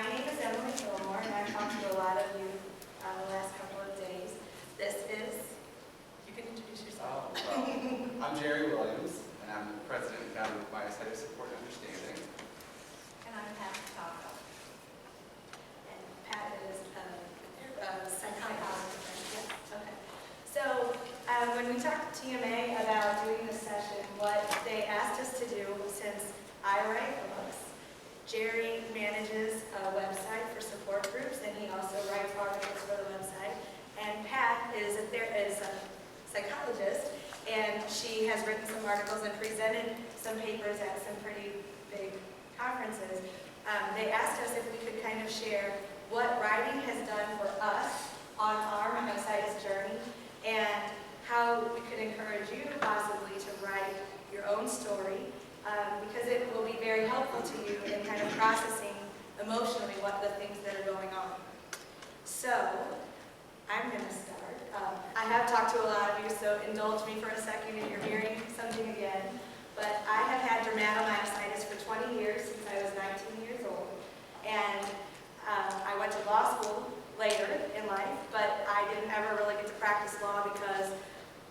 Filmore, and I've talked to a lot of you the last couple of days. This is, you can introduce yourself. I'm Jerry Williams, and I'm the president and founder of Myositis Support and Understanding. And I'm Pat Vitacco. And Pat is a psychologist. Yes, okay. So when we talked to TMA about doing this session, what they asked us to do, since I write books, Jerry manages a website for support groups, and he also writes articles for the website. And Pat is a psychologist, and she has written some articles and presented some papers at some pretty big conferences. They asked us if we could kind of share what writing has done for us on our myositis journey, and how we could encourage you possibly to write your own story. Because it will be very helpful to you in kind of processing emotionally what the things that are going on. So, I'm going to start. I have talked to a lot of you, so indulge me for a second if you're hearing something again. But I have had dermatomyositis for 20 years, since I was 19 years old. And I went to law school later in life, but I didn't ever really get to practice law because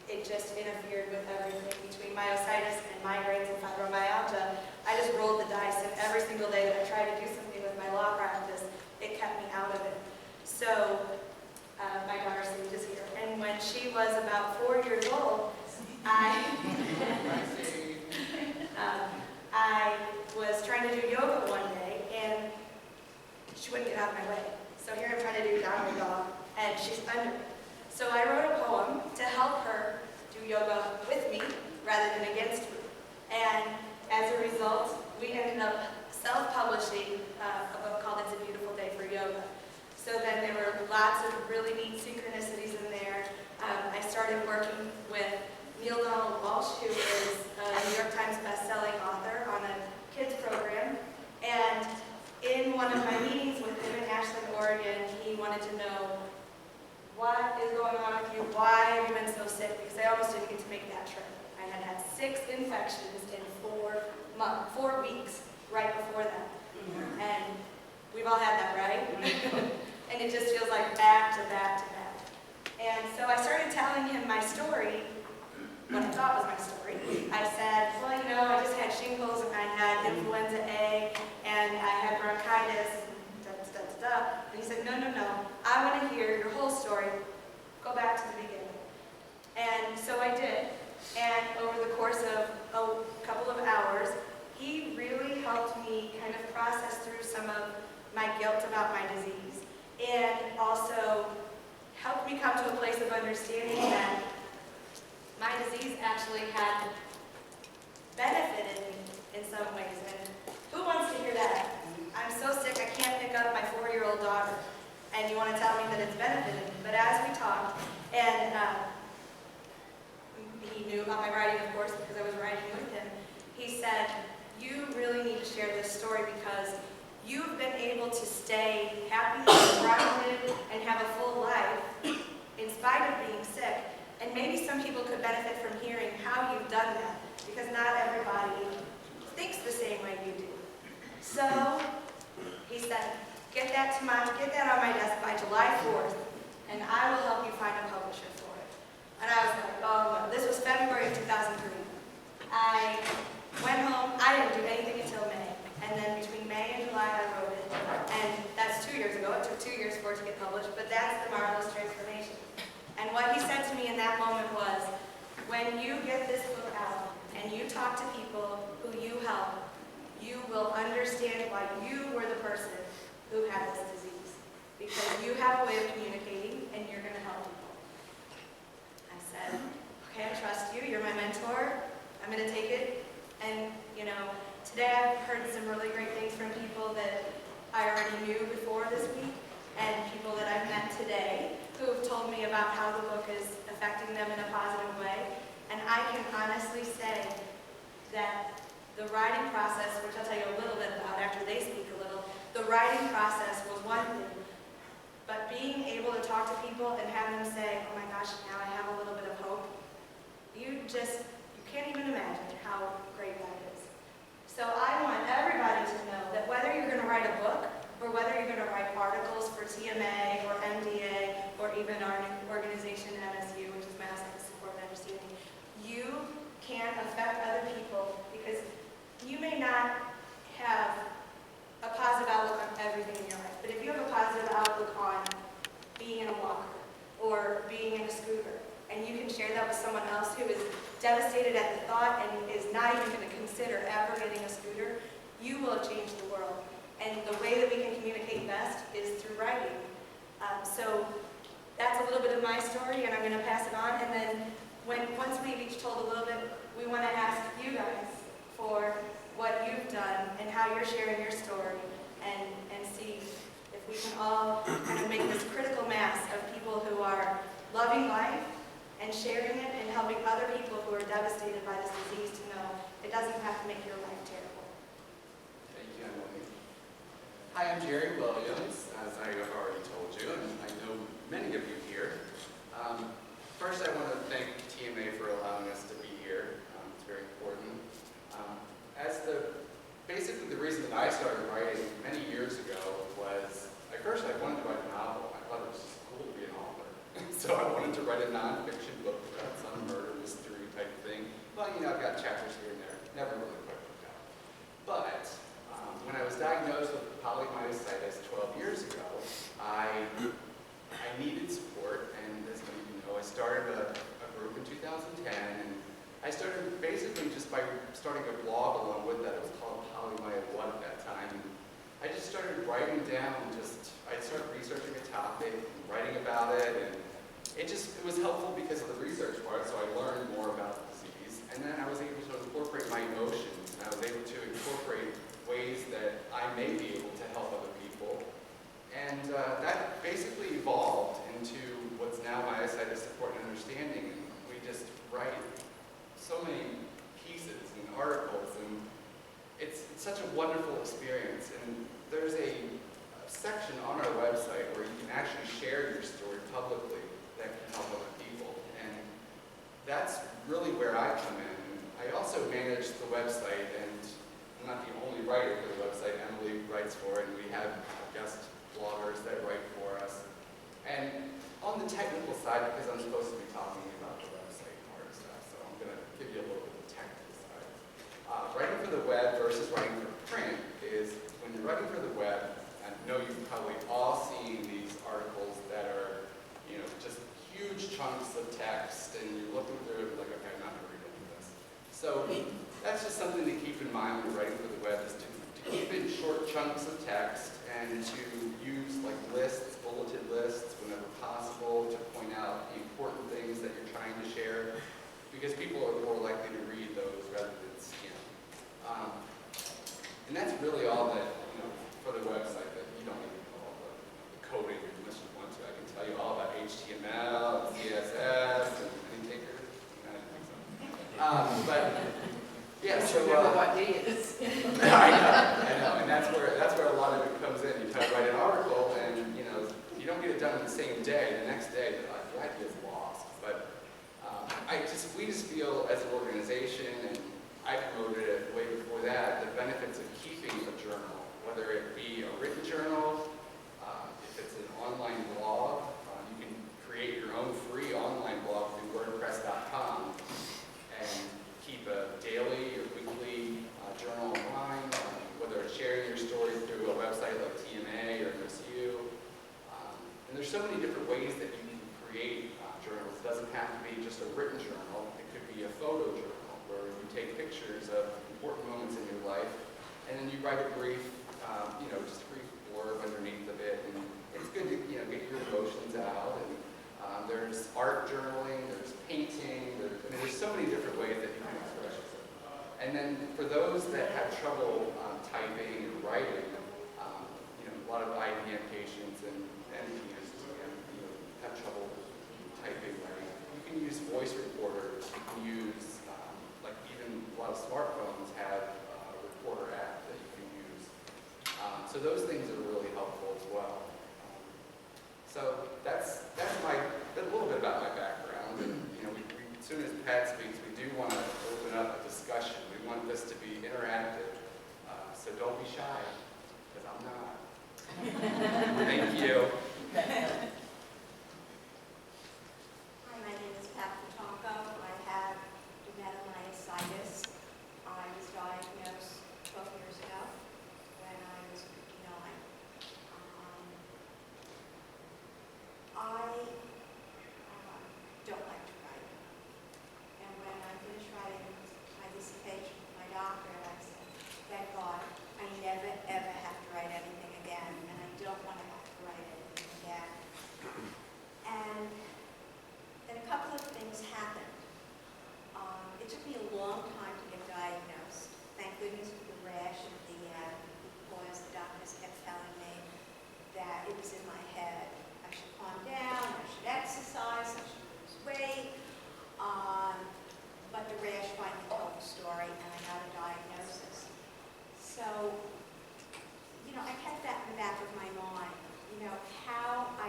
it just interfered with everything between myositis and migraines and fibromyalgia. I just rolled the dice, and every single day that I tried to do something with my law practice, it kept me out of it. So, my daughter Sage is here, and when she was about 4 years old, I was trying to do yoga one day, and she wouldn't get out of my way. So here I'm trying to do downward dog, and she's under me. So I wrote a poem to help her do yoga with me rather than against me. And as a result, we ended up self-publishing a book called It's a Beautiful Day for Yoga. So then there were lots of really neat synchronicities in there. I started working with Neil Donald Walsh, who is a New York Times best-selling author, on a kids program. And in one of my meetings with him in Ashland, Oregon, he wanted to know, what is going on with you? Why have you been so sick? Because I almost didn't get to make that trip. I had had 6 infections in 4 weeks right before that. And we've all had that, right? And it just feels like back to back to back. And so I started telling him my story, what I thought was my story. I said, well, you know, I just had shingles, and I had influenza A, and I had bronchitis, and he said, no, I want to hear your whole story. Go back to the beginning. And so I did. And over the course of a couple of hours, he really helped me kind of process through some of my guilt about my disease. And also helped me come to a place of understanding that my disease actually had benefited me in some ways. And who wants to hear that? I'm so sick I can't pick up my 4-year-old daughter, and you want to tell me that it's benefited me. But as we talked, and he knew about my writing, of course, because I was writing with him, he said, you really need to share this story because you've been able to stay happy and grounded and have a full life in spite of being sick. And maybe some people could benefit from hearing how you've done that, because not everybody thinks the same way you do. So he said, get that on my desk by July 4th, and I will help you find a publisher for it. And I was like, oh no. This was February of 2003. I went home. I didn't do anything until May. And then between May and July, I wrote it. And that's 2 years ago. It took 2 years for it to get published, but that's the marvelous transformation. And what he said to me in that moment was, when you get this book out and you talk to people who you help, you will understand why you were the person who had this disease. Because you have a way of communicating, and you're going to help people. I said, okay, I trust you. You're my mentor. I'm going to take it. And, you know, today I've heard some really great things from people that I already knew before this week, and people that I've met today who have told me about how the book is affecting them in a positive way. And I can honestly say that the writing process, which I'll tell you a little bit about after they speak a little, the writing process was one thing, but being able to talk to people and have them say, oh my gosh, now I have a little bit of hope, you can't even imagine how great that is. So I want everybody to know that whether you're going to write a book or whether you're TMA or MDA or even our organization MSU, which is Myositis Support and Understanding, you can affect other people because you may not have a positive outlook on everything in your life, but if you have a positive outlook on being in a walker or being in a scooter, and you can share that with someone else who is devastated at the thought and is not even going to consider ever getting a scooter, you will have changed the world. And the way that we can communicate best is through writing. So that's a little bit of my story, and I'm going to pass it on. And then once we've each told a little bit, we want to ask you guys for what you've done and how you're sharing your story, and see if we can all kind of make this critical mass of people who are loving life and sharing it and helping other people who are devastated by this disease to know it doesn't have to make your life terrible. Thank you, Emily. Hi, I'm Jerry Williams, as I have already told you, and I know many of you here. First, I want to thank TMA for allowing us to be here. It's very important. Basically the reason that I started writing many years ago was, at first I wanted to write a novel. I thought it was just cool to be an author. So I wanted to write a nonfiction book about some murder mystery type thing. Well, I've got chapters here and there. Never really quite worked out. But when I was diagnosed with polymyositis 12 years ago, I needed support, and as many of you know, I started a group in 2010, and I started basically just by starting a blog along with that. It was called Polymyo1 at that time. And I just started writing down, I started researching a topic, and writing about it, and it was helpful because of the research part, so I learned more about the disease. And then I was able to incorporate my emotions, and I was able to incorporate ways that I may be able to help other people. And that basically evolved into what's now Myositis Support and Understanding. And we just write so many pieces and articles, and it's such a wonderful experience. And there's a section on our website where you can actually share your story publicly that can help other people. And that's really where I come in. I also manage the website, and I'm not the only writer for the website. Emily writes for it, and we have guest bloggers that write for us. And on the technical side, because I'm supposed to be talking about the website part of stuff, so I'm going to give you a little bit of the technical side. Writing for the web versus writing for print is, when you're writing for the web, I know you've probably all seen these articles that are, just huge chunks of text, and you're looking through it like, okay, I'm not going to read any of this. So that's just something to keep in mind when writing for the web, is to keep in short chunks of text and to use like lists, bulleted lists whenever possible to point out the important things that you're trying to share, because people are more likely to read those rather than skim. And that's really all that, for the website, that you don't need to know all the coding unless you want to. I can tell you all about HTML, CSS, and any takers. I don't think so. But yeah, so what day it is. I know, and that's where a lot of it comes in. You try to write an article, and you don't get it done the same day. The next day, the idea's lost. But we just feel as an organization, and I promoted it way before that, the benefits of keeping a journal, whether it be a written journal, if it's an online blog, you can create your own free online blog through WordPress.com and keep a daily or weekly journal online, whether it's sharing your story through a website like TMA or MSU. And there's so many different ways that you can create journals. It doesn't have to be just a written journal. It could be a photo journal where you take pictures of important moments in your life, and then you write a brief, just a brief blurb underneath of it. And it's good to get your emotions out. And there's art journaling, there's painting, there's so many different ways that you can express yourself. And then for those that have trouble typing and writing, a lot of IBM patients and NPs have trouble typing, writing. You can use voice recorders. You can use, even a lot of smartphones have a recorder app that you can use. So those things are really helpful as well. So that's a little bit about my background. And as soon as Pat speaks, we do want to open up a discussion. We want this to be interactive. So don't be shy, because I'm not. Thank you.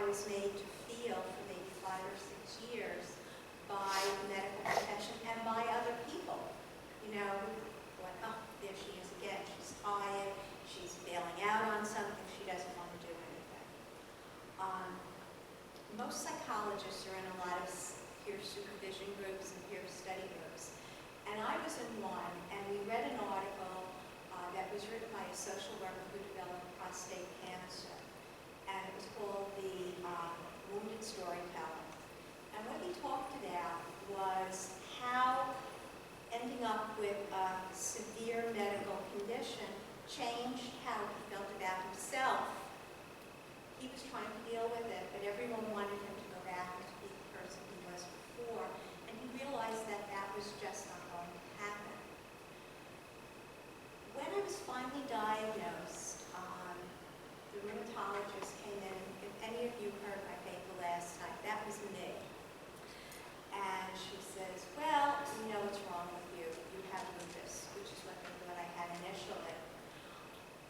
I was made to feel for maybe 5 or 6 years by the medical profession and by other people. You know, what, oh, there she is again. She's tired. She's bailing out on something. She doesn't want to do anything. Most psychologists are in a lot of peer supervision groups and peer study groups. And I was in one, and we read an article that was written by a social worker who developed prostate cancer. And it was called The Wounded Storyteller. And what he talked about was how ending up with a severe medical condition changed how he felt about himself. He was trying to deal with it, but everyone wanted him to go back and to be the person he was before. And he realized that that was just not going to happen. When I was finally diagnosed, the rheumatologist came in. If any of you heard my paper last night, that was me. And she says, well, we know what's wrong with you. You have lupus, which is what they thought I had initially.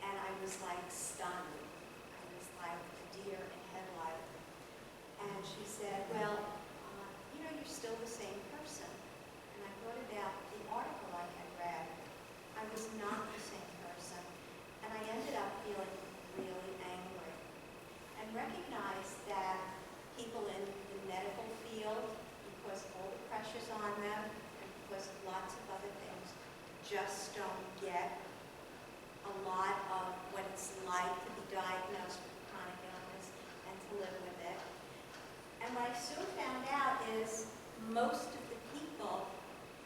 And I was like stunned. I was like a deer in headlight. And she said, well, you know, you're still the same person. And I thought about the article I had read. I was not the same person. And I ended up feeling really angry. And recognized that people in the medical field, because of all the pressures on them, and because of lots of other things, just don't get a lot of what it's like to be diagnosed with chronic illness and to live with it. And what I soon found out is most of the people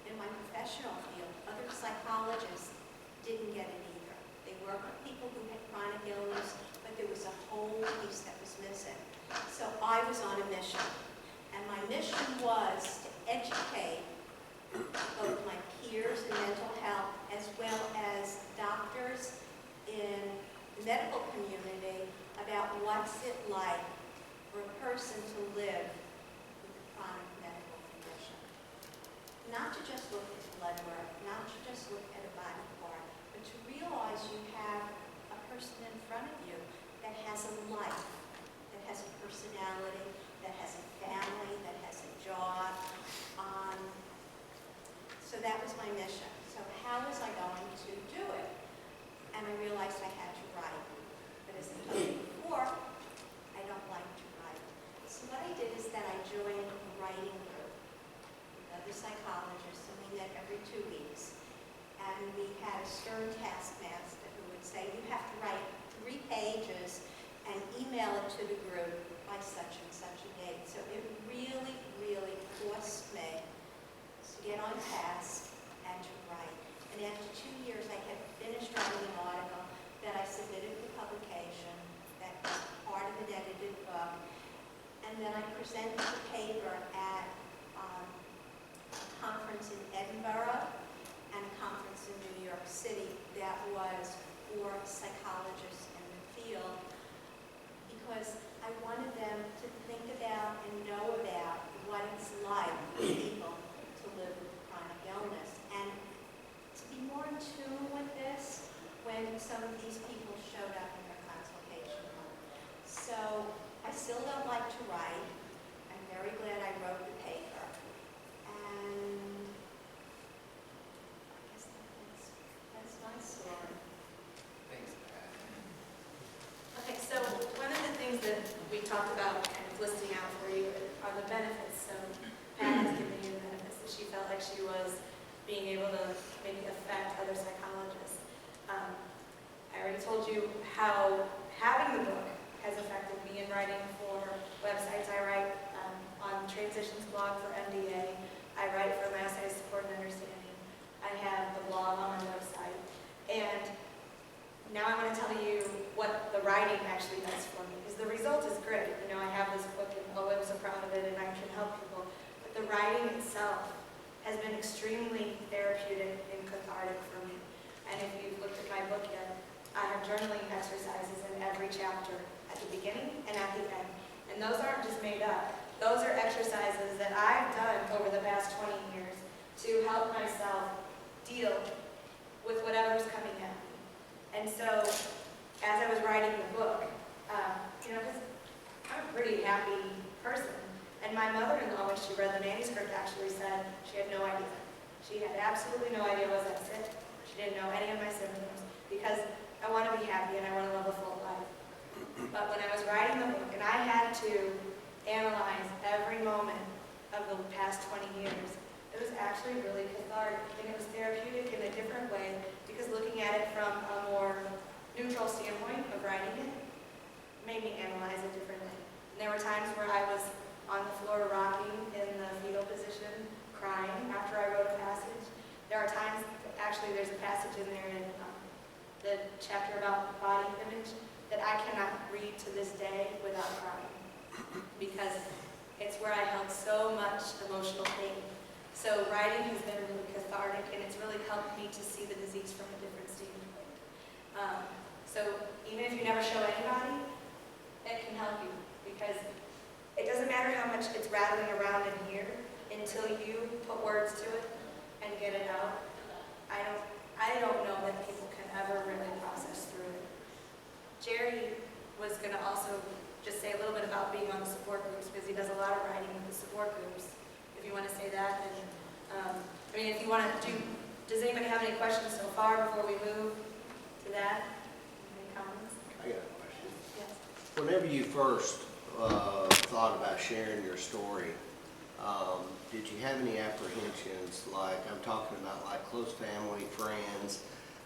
in my professional field, other psychologists, didn't get it either. They worked with people who had chronic illness, but there was a whole piece that was missing. So I was on a mission. And my mission was to educate both my peers in mental health as well as doctors in the medical community about what's it like for a person to live with a chronic medical condition. Not to just look at blood work, not to just look at a body part, but to realize you have a person in front of you that has a life, that has a personality, that has a family, that has a job. So that was my mission. So how was I going to do it? And I realized I had to write. But as I told you before, I don't like to write. So what I did is that I joined a writing group with other psychologists, and we met every 2 weeks. And we had a stern taskmaster who would say, you have to write 3 pages and email it to the group by such and such a date. So it really, really forced me to get on task and to write. And after 2 years, I had finished writing an article that I submitted for publication that was part of an edited book. And then I presented the paper at a conference in Edinburgh and a conference in New York City that was for psychologists in the field, because I wanted them to think about and know about what it's like for people to live with chronic illness, and to be more in tune with this when some of these people showed up in their consultation room. So I still don't like to write. I'm very glad I wrote the paper. And I guess that's my story. Thanks, Pat. Okay, so one of the things that we talked about kind of listing out for you are the benefits. So Pat has given you the benefits that she felt like she was being able to maybe affect other psychologists. I already told you how having the book has affected me in writing for websites. I write on Transitions blog for MDA. I write for Myositis Support and Understanding. I have the blog on my website. And now I'm going to tell you what the writing actually does for me, because the result is great. You know, I have this book and oh, I'm so proud of it and I can help people. But the writing itself has been extremely therapeutic and cathartic for me. And if you've looked at my book yet, I have journaling exercises in every chapter, at the beginning and at the end. And those aren't just made up. Those are exercises that I've done over the past 20 years to help myself deal with whatever's coming at me. And so, as I was writing the book, you know, 'cause I'm a pretty happy person. And my mother-in-law, when she read the manuscript, actually said she had no idea. She had absolutely no idea I was sick. She didn't know any of my symptoms because I want to be happy and I want to live a full life. But when I was writing the book and I had to analyze every moment of the past 20 years, it was actually really cathartic and it was therapeutic in a different way because looking at it from a more neutral standpoint of writing it made me analyze it differently. And there were times where I was on the floor rocking in the fetal position, crying after I wrote a passage. There are times, actually there's a passage in there in the chapter about body image that I cannot read to this day without crying because it's where I held so much emotional pain. So writing has been really cathartic and it's really helped me to see the disease from a different standpoint. So even if you never show anybody, it can help you because it doesn't matter how much it's rattling around in here until you put words to it and get it out. I don't know that people can ever really process through it. Jerry was going to also just say a little bit about being on the support groups because he does a lot of writing with the support groups. If you want to say that, and I mean, if you want to do, does anybody have any questions so far before we move to that? Any comments? I got a question. Yes. Whenever you first thought about sharing your story, did you have any apprehensions, like I'm talking about like close family, friends,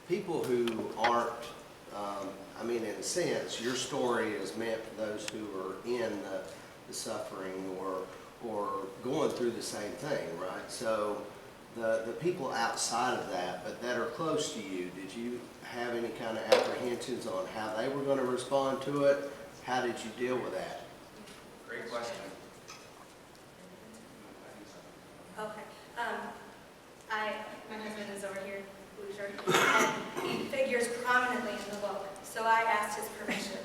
people who aren't, I mean, in a sense, your story is meant for those who are in the suffering or going through the same thing, right? So the people outside of that, but that are close to you, did you have any kind of apprehensions on how they were going to respond to it? How did you deal with that? Great question. Okay. My husband is over here, Hoosier, and he figures prominently in the book. So I asked his permission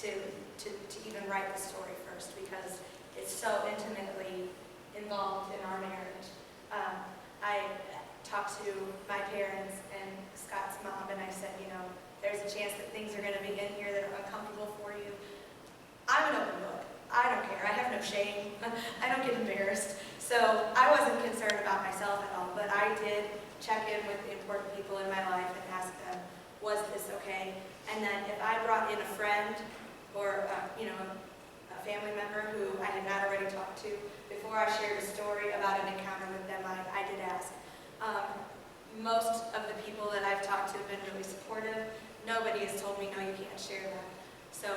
to even write the story first because it's so intimately involved in our marriage. I talked to my parents and Scott's mom, and I said, you know, there's a chance that things are going to be in here that are uncomfortable for you. I'm an open book. I don't care. I have no shame. I don't get embarrassed. So I wasn't concerned about myself at all, but I did check in with the important people in my life and ask them, was this okay? And then if I brought in a friend or, you know, a family member who I had not already talked to, before I shared a story about an encounter with them, I did ask. Most of the people that I've talked to have been really supportive. Nobody has told me, no, you can't share that. So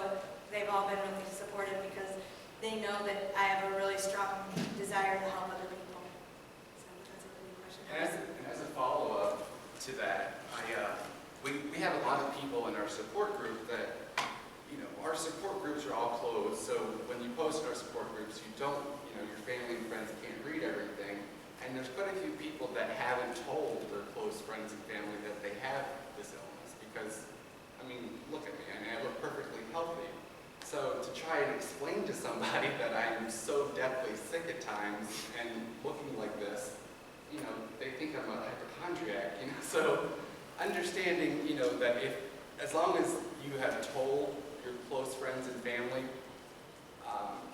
they've all been really supportive because they know that I have a really strong desire to help other people. So that's a really good question. And as a follow-up to that, we have a lot of people in our support group that, you know, our support groups are all closed. So when you post in our support groups, you don't, you know, your family and friends can't read everything. And there's quite a few people that haven't told their close friends and family that they have this illness because, I mean, look at me. I mean, I look perfectly healthy. So to try and explain to somebody that I'm so deathly sick at times and looking like this, you know, they think I'm a hypochondriac, you know. So understanding, you know, that as long as you have told your close friends and family,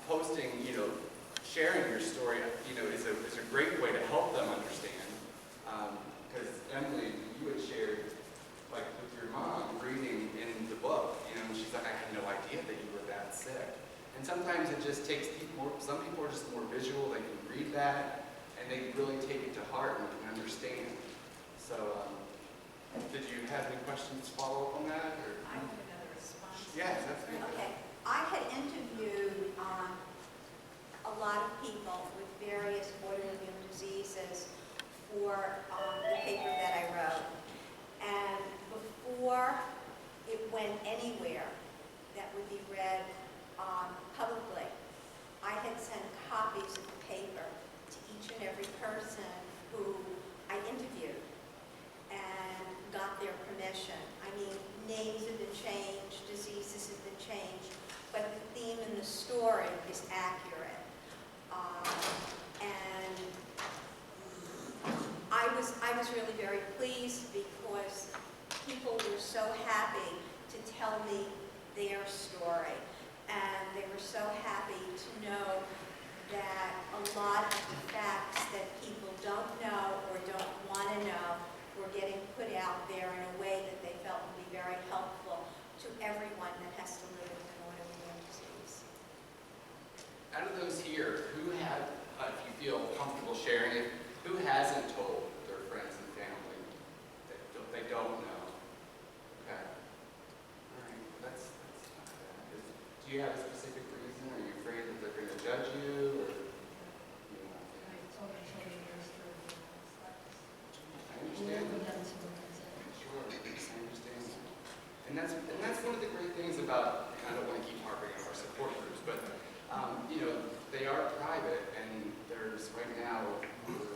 posting, you know, sharing your story, you know, is a great way to help them understand. Because Emily, you had shared, like with your mom, reading in the book, you know, she's like, I had no idea that you were that sick. And sometimes it just takes people, some people are just more visual, they can read that, and they really take it to heart and can understand. So, did you have any questions to follow up on that? Or? I have another response. Yes, that's good. Okay. I had interviewed a lot of people with various autoimmune diseases for the paper that I wrote. And before it went anywhere that would be read publicly, I had sent copies of the paper to each and every person who I interviewed and got their permission. I mean, names have been changed, diseases have been changed, but the theme and the story is accurate. And I was really very pleased because people were so happy to tell me their story, and they were so happy to specific reason? Are you afraid that they're going to judge you, or you know? I understand that. Sure, I understand that. And that's one of the great things about, and I don't want to keep harping on our support groups, but you know, they are private, and there's right now over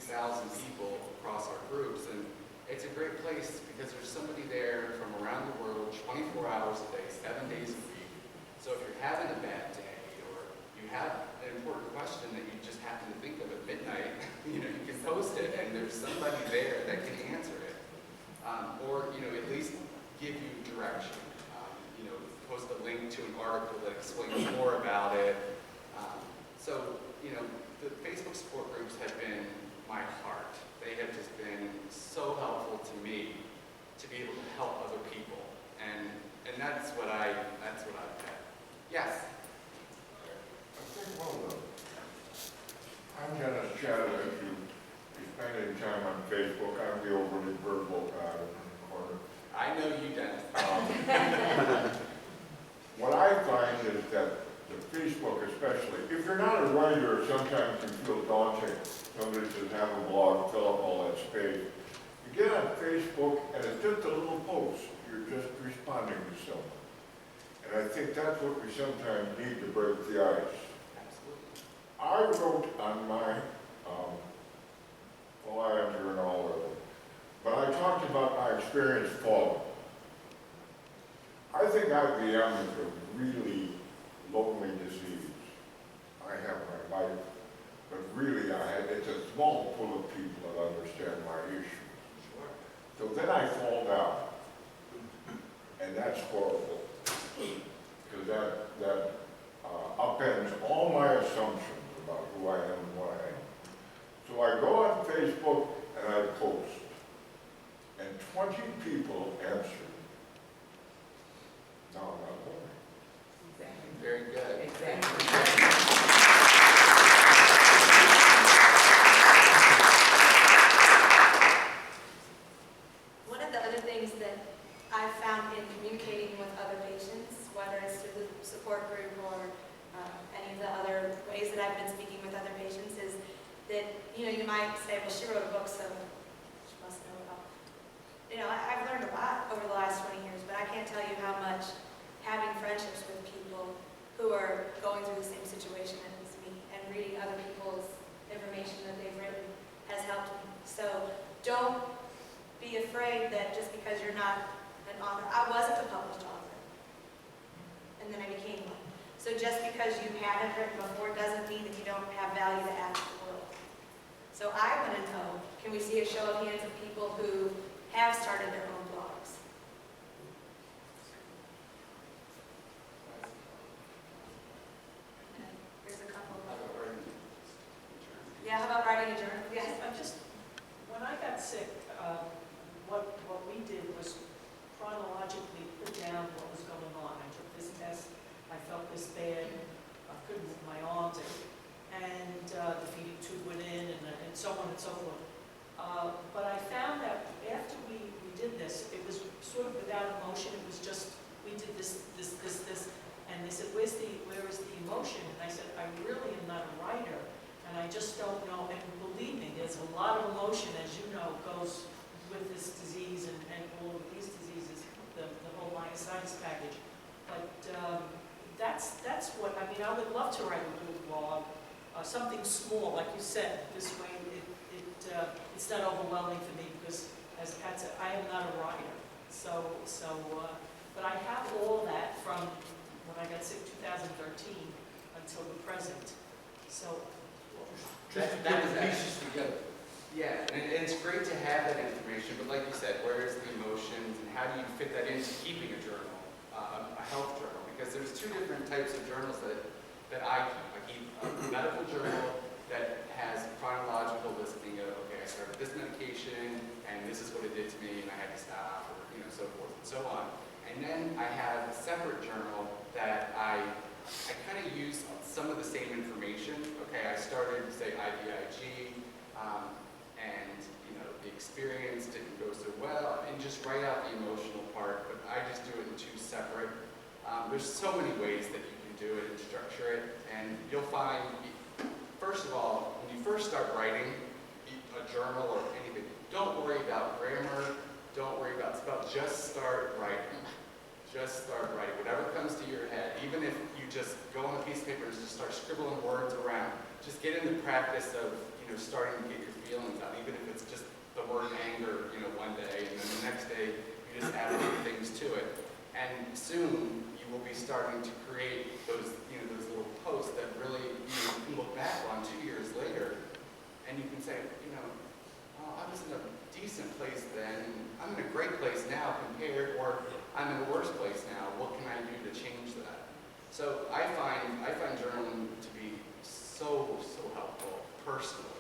2,000 people across our groups, and it's a great place because there's somebody there from around the world, 24 hours a day, 7 days a week. So if you're having a bad day, or you have an important question that you just happen to think of at midnight, you know, you can post it, and there's somebody there that can answer it, or you know, at least give you direction. You know, post a link to an article that explains more about it. So you know, the Facebook support groups have been my heart. They have just been so helpful to me to be able to help other people, and that's what I've had. Yes. I think one of the, I'm Dennis Chadwick. You spend any time on Facebook. I'm the overly verbal guy in the corner. I know you, Dennis. What I find is that the Facebook especially, if you're not a writer, sometimes can feel daunting. Somebody says, have a blog, fill up all that space. You get on Facebook and it's just a little post. You're just responding to someone. And I think that's what we sometimes need to break the ice. Absolutely. I wrote on my, well, I enter in all of them, but I talked about my experience falling. I think IBM is a really lonely disease. I have my life, but really it's a small pool of people that understand my issues. Sure. So then I fall down, and that's horrible, because that upends all my assumptions about who I am and what I am. So I go on Facebook and I post, and 20 people answer. No, I'm not lonely. Very good. One of the other things that I've found in communicating with other patients, whether it's through the support group or any of the other ways that I've been speaking with other patients, is that, you know, you might say, well, she wrote a book, so she must know about. You know, I've learned a lot over the last 20 years, but I can't tell you how much having friendships with people who are going through the same situation as me and reading other people's information that they've written has helped me. So don't be afraid that just because you're not an author, I wasn't a published author, and then I became one. So just because you haven't written before doesn't mean that you don't have value to add to the world. So I want to know, can we see a show of hands of people who have started their own blogs? There's a couple of them. Yeah, how about writing a journal? Yes. When I got sick, what we did was chronologically put down what was going on. I took this test, I felt this bad, I couldn't move my arms, and the feeding tube went in, and so on and so forth. But I found that after we did this, it was sort of without emotion. It was just, we did this, and they said, where is the emotion? And I said, I really am not a writer, and I just don't know. And believe me, there's a lot of emotion, as you know, goes with this disease and all of these diseases, the whole myositis package. But that's what, I mean, I would love to write a little blog, something small, like you said. This way, it's not overwhelming for me because, as Pat said, I am not a writer. But I have all that from when I got sick 2013 until the present. So That was pieces together. Yeah, and it's great to have that information, but like you said, where is the emotions and how do you fit that into keeping a journal, a health journal? Because there's two different types of journals that I keep. I keep a medical journal that has chronological listing of, okay, I started this medication and this is what it did to me and I had to stop, or so forth and so on. And then I have a separate journal that I kind of use some of the same information. Okay, I started, say, IVIG, and the experience didn't go so well, and just write out the emotional part, but I just do it in two separate There's so many ways that you can do it and structure it, and you'll find, first of all, when you first start writing a journal or anything, don't worry about grammar, don't worry about spell, just start writing. Just start writing, whatever comes to your head. Even if you just go on a piece of paper and just start scribbling words around, just get in the practice of, starting to get your feelings out, even if it's just the word anger, one day, and then the next day you just add other things to it. And soon you will be starting to create those, those little posts that really you can look back on 2 years later, and you can say, oh, I was in a decent place then, and I'm in a great place now compared, or I'm in a worse place now. What can I do to change that? So I find journaling to be so helpful personally.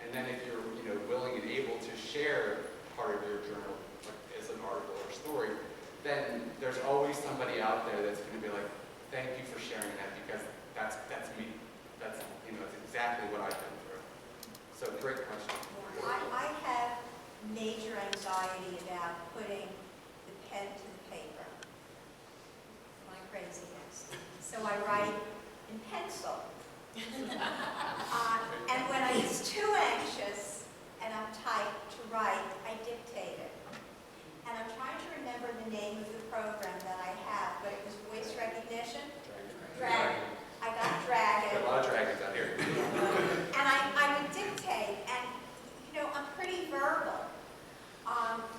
And then if you're willing and able to share part of your journal like, as an article or story, then there's always somebody out there that's going to be like, thank you for sharing that because that's me. That's that's exactly what I've been through. So great question. I have major anxiety about putting the pen to the paper. My craziness. So I write in pencil. And when I was too anxious and uptight to write, I dictated. And I'm trying to remember the name of the program that I have, but it was voice recognition. Dragon. I got Dragon. Got a lot of dragons out here. And I would dictate, and I'm pretty verbal,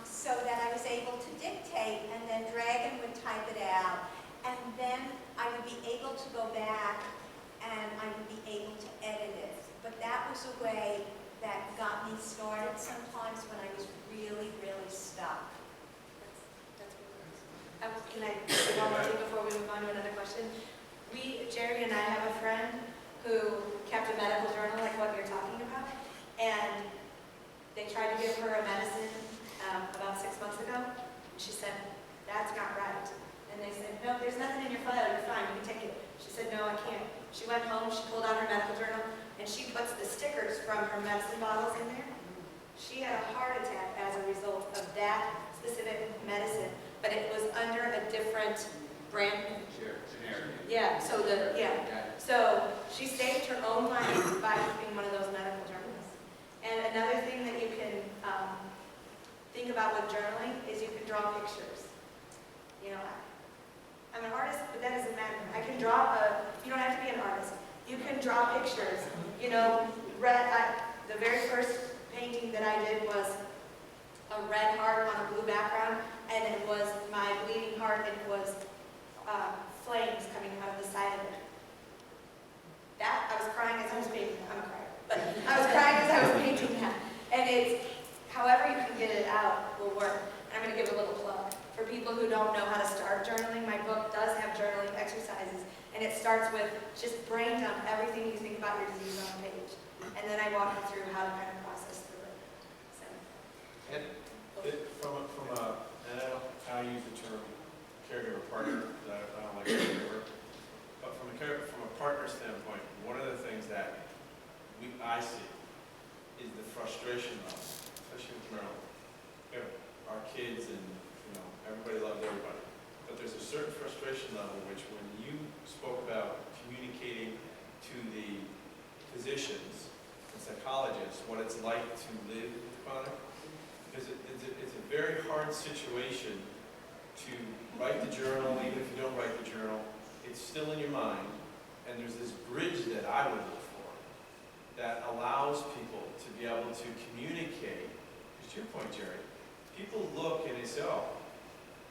so that I was able to dictate, and then Dragon would type it out, and then I would be able to go back, and I would be able to edit it. But that was a way that got me started sometimes when I was really stuck. Can I say one more thing before we move on to another question? Jerry and I have a friend who kept a medical journal like what you're talking about, and they tried to give her a medicine about 6 months ago. She said, that's not right. And they said, no, there's nothing in your file, you're fine, you can take it. She said, no, I can't. She went home, she pulled out her medical journal, and she puts the stickers from her medicine bottles in there. She had a heart attack as a result of that specific medicine, but it was under a different brand. Generic. Yeah, so so she saved her own money by keeping one of those medical journals. And another thing that you can think about with journaling is you can draw pictures. I'm an artist, but that doesn't matter. I can draw you don't have to be an artist. You can draw pictures. The very first painting that I did was a red heart on a blue background, and it was my bleeding heart, and it was flames coming out of the side of it. That, I was crying as I was painting. I'm a crier. But I was crying as I was painting that. And it's, however you can get it out will work. And I'm going to give a little plug. For people who don't know how to start journaling, my book does have journaling exercises. And it starts with just brain dump everything you think about your disease on a page. And then I walk you through how to kind of process through it. So. And and I don't use the term caregiver partner, I don't like caregiver, but from a partner standpoint, one of the things that I see is the frustration level, especially with Maryland. Our kids and everybody loves everybody, but there's a certain frustration level which, when you spoke about communicating to the physicians and psychologists what it's like to live with chronic, because it's a very hard situation to write the journal. Even if you don't write the journal, it's still in your mind, and there's this bridge that I would look for that allows people to be able to communicate. Because to your point, Jerry, people look and they say, oh,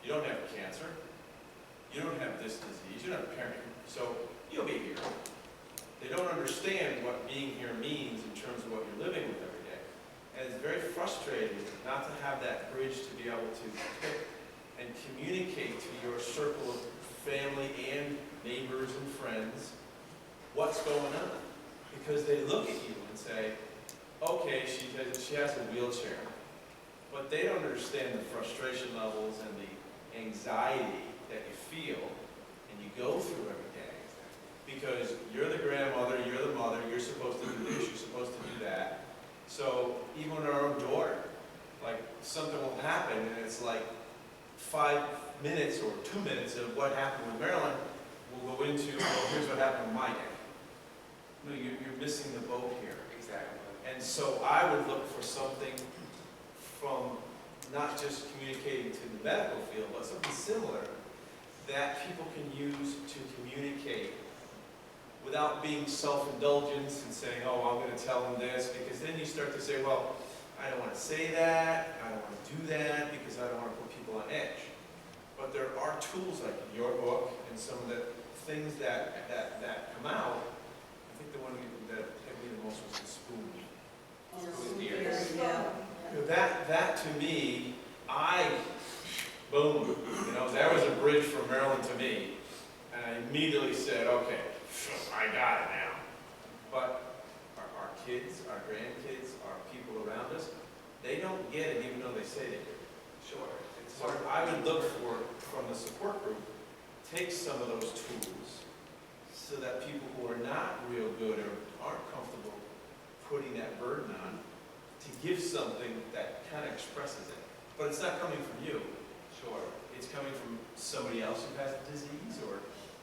you don't have cancer, you don't have this disease, you don't have parent, so you'll be here. They don't understand what being here means in terms of what you're living with every day. And it's very frustrating not to have that bridge to be able to pick and communicate to your circle of family and neighbors and friends what's going on. Because they look at you and say, okay, she has a wheelchair, but they don't understand the frustration levels and the anxiety that you feel and you go through every day. Because you're the grandmother, you're the mother, you're supposed to do this, you're supposed to do that. So even our own daughter, like something will happen and it's like 5 minutes or 2 minutes of what happened with Maryland, we'll go into, well, here's what happened with my day. No, you're missing the boat here. Exactly. And so I would look for something from not just communicating to the medical field, but something similar that people can use to communicate without being self-indulgent and saying, oh, I'm going to tell them this, because then you start to say, well, I don't want to say that, I don't want to do that, because I don't want to put people on edge. But there are tools like your book and some of the things that come out. I think the one that hit me the most was the spoon. Spoon ears. That to me, boom, that was a bridge from Maryland to me. And I immediately said, okay, I got it now. But our kids, our grandkids, our people around us, they don't get it even though they say they do. Sure. So I would look for, from the support group, take some of those tools so that people who are not real good or aren't comfortable putting that burden on, to give something that kind of expresses it. But it's not coming from you. Sure. It's coming from somebody else who has a disease or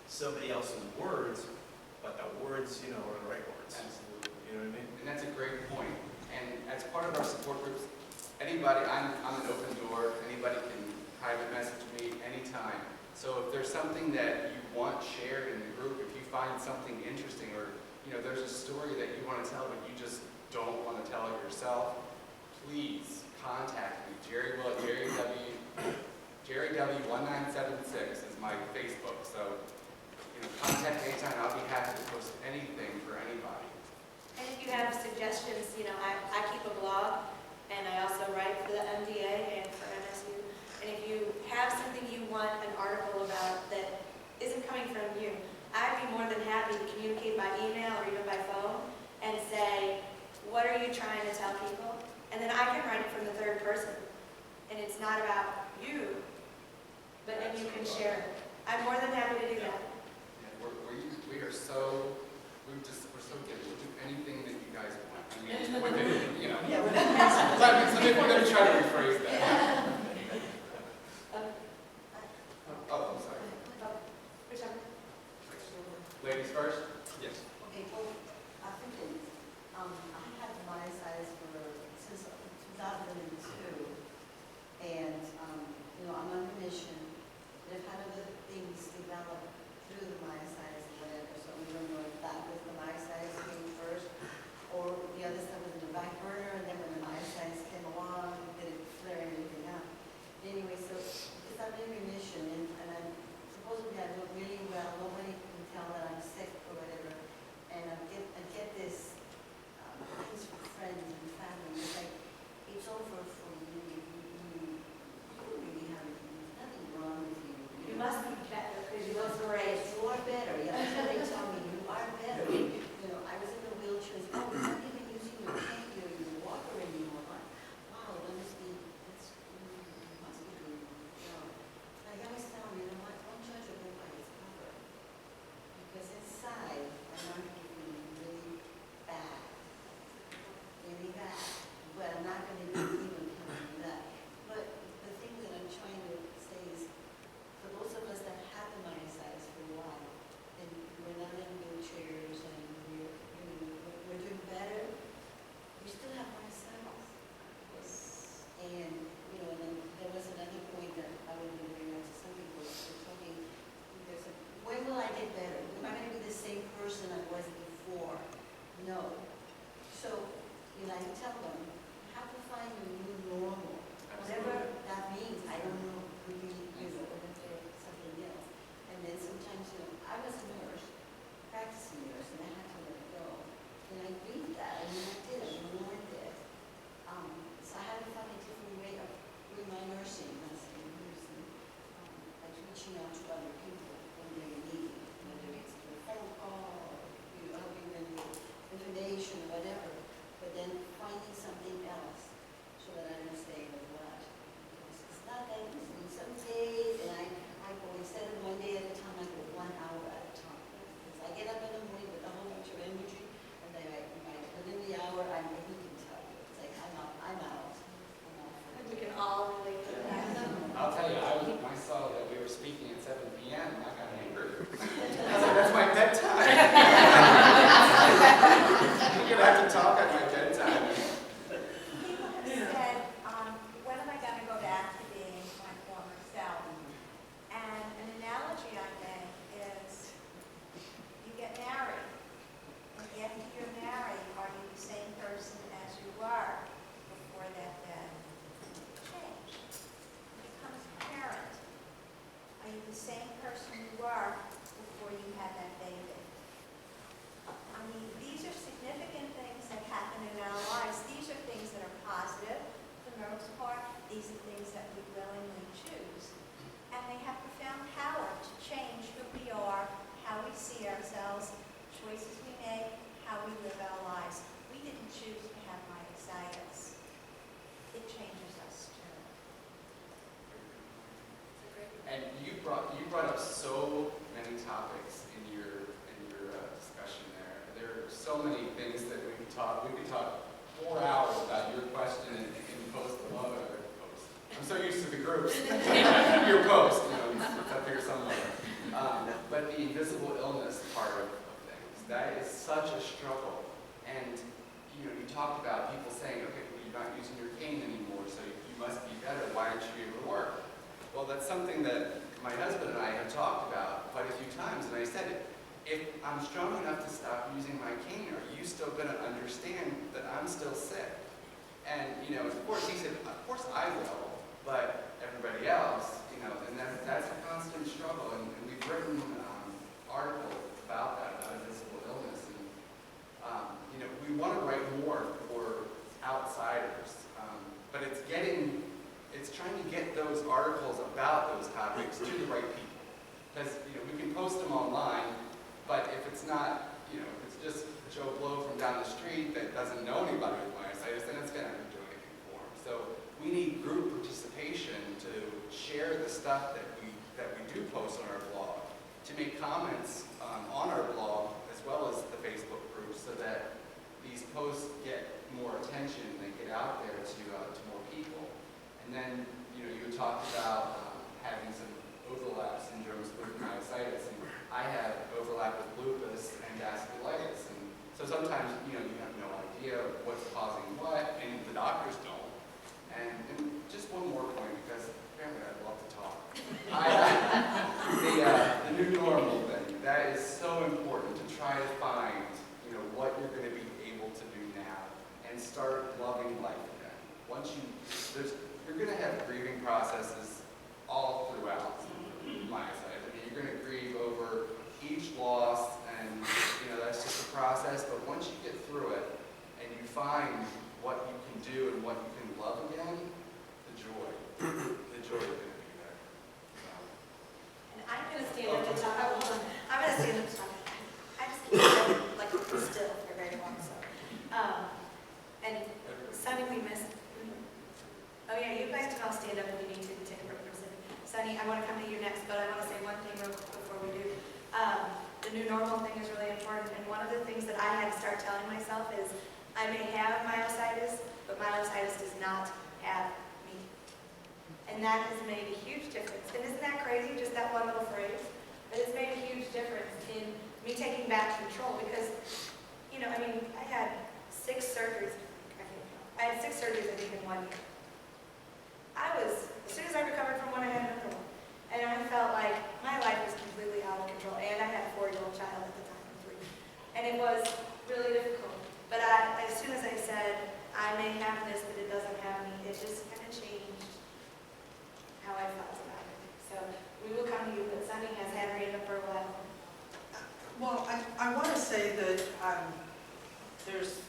somebody else's words, but the words, are the right words. Absolutely. You know what I mean? And that's a great point. And as part of our support groups, anybody, I'm an open door, anybody can private message me anytime. So if there's something that you want shared in the group, if you find something interesting or, there's a story that you want to tell but you just don't want to tell it yourself, please contact me. Jerry W1976 is my Facebook. So, contact me anytime. I'll be happy to post anything for anybody. And if you have suggestions, I keep a blog, and I also write for the MDA and for MSU. And if you have something you want an article about that isn't coming from you, I'd be more than happy to communicate by email or even by phone and say, what are you trying to tell people? And then I can write it from the third person. And it's not about you, but then you can share it. I'm more than happy to do that. Yeah, we're so good. We'll do anything that you guys want. I mean, within, Yeah, but let me try to rephrase that. Oh, I'm sorry. Whichever. Ladies first? Yes. Okay, well, I think I had myositis since 2002, and I'm on remission. They've had other things develop through the myositis or whatever, so we don't know if that was the myositis came first, or the other stuff was in the back burner, and then when the myositis came along, did it flare everything up? Anyway, so because I'm in remission, and I'm supposedly I look really well, nobody can tell that I'm sick or whatever. ourselves, choices we make, how we live our lives. We didn't choose to have myositis. It changes us too. And you brought up so many topics in your discussion there. There are so many things that we could talk. We could talk 4 hours about your question and post alone. I'm so used to the groups. Your post, I figure somewhere. But the invisible illness part of things, that is such a struggle. And you talked about people saying, okay, well, you're not using your cane anymore, so you must be better. Why aren't you able to work? Well, that's something that my husband and I have talked about quite a few times, and I said, if I'm strong enough to stop using my cane, are you still going to understand that I'm still sick? And, of course, he said, of course I will, but everybody else, and that's a constant struggle, and we've written articles about that, about invisible illness, and, we want to write more for outsiders, but it's trying to get those articles about those topics to the right people. Because, we can post them online, but if it's not, if it's just Joe Blow from down the street that doesn't know anybody with myositis, then it's going to do anything for him. So we need group participation to share the stuff that we do post on our blog, to make comments on our blog as well as the Facebook group, so that these posts get more attention and they get out there to more people. And then, you talked about having some overlap syndromes with myositis, and I have overlap with lupus and vasculitis, and so sometimes, you have no idea what's causing what, and the doctors don't. And just one more point, because apparently I'd love to talk. The new normal thing, that is so important to try to find, what you're going to be able to do now, and start loving life again. You're going to have grieving processes all throughout myositis. You're going to grieve over each loss, and that's just a process. But once you get through it, and you find what you can do and what you can love again, the joy is going to be there. And I'm going to stand up and talk. I'm going to stand up and talk. I just can't like still for very long. So, and Sunny, we missed. Oh yeah, you guys can all stand up if you need to take a break from sitting. Sunny, I want to come to you next, but I want to say one thing real quick before we do. The new normal thing is really important, and one of the things that I had to start telling myself is, I may have myositis, but myositis does not have me. And that has made a huge difference. And isn't that crazy, just that one little phrase? But it's made a huge difference in me taking back control, because, I had 6 surgeries. I had 6 surgeries, I think, in 1 year. As soon as I recovered from one, I had another one. And I felt like my life was completely out of control. And I had a 4-year-old child at the time, 3. And it was really difficult. But as soon as I said, I may have this, but it doesn't have me, it just kind of changed how I felt about it. So we will come to you, but Sunny has had her hand up for a while. Well, I want to say that there's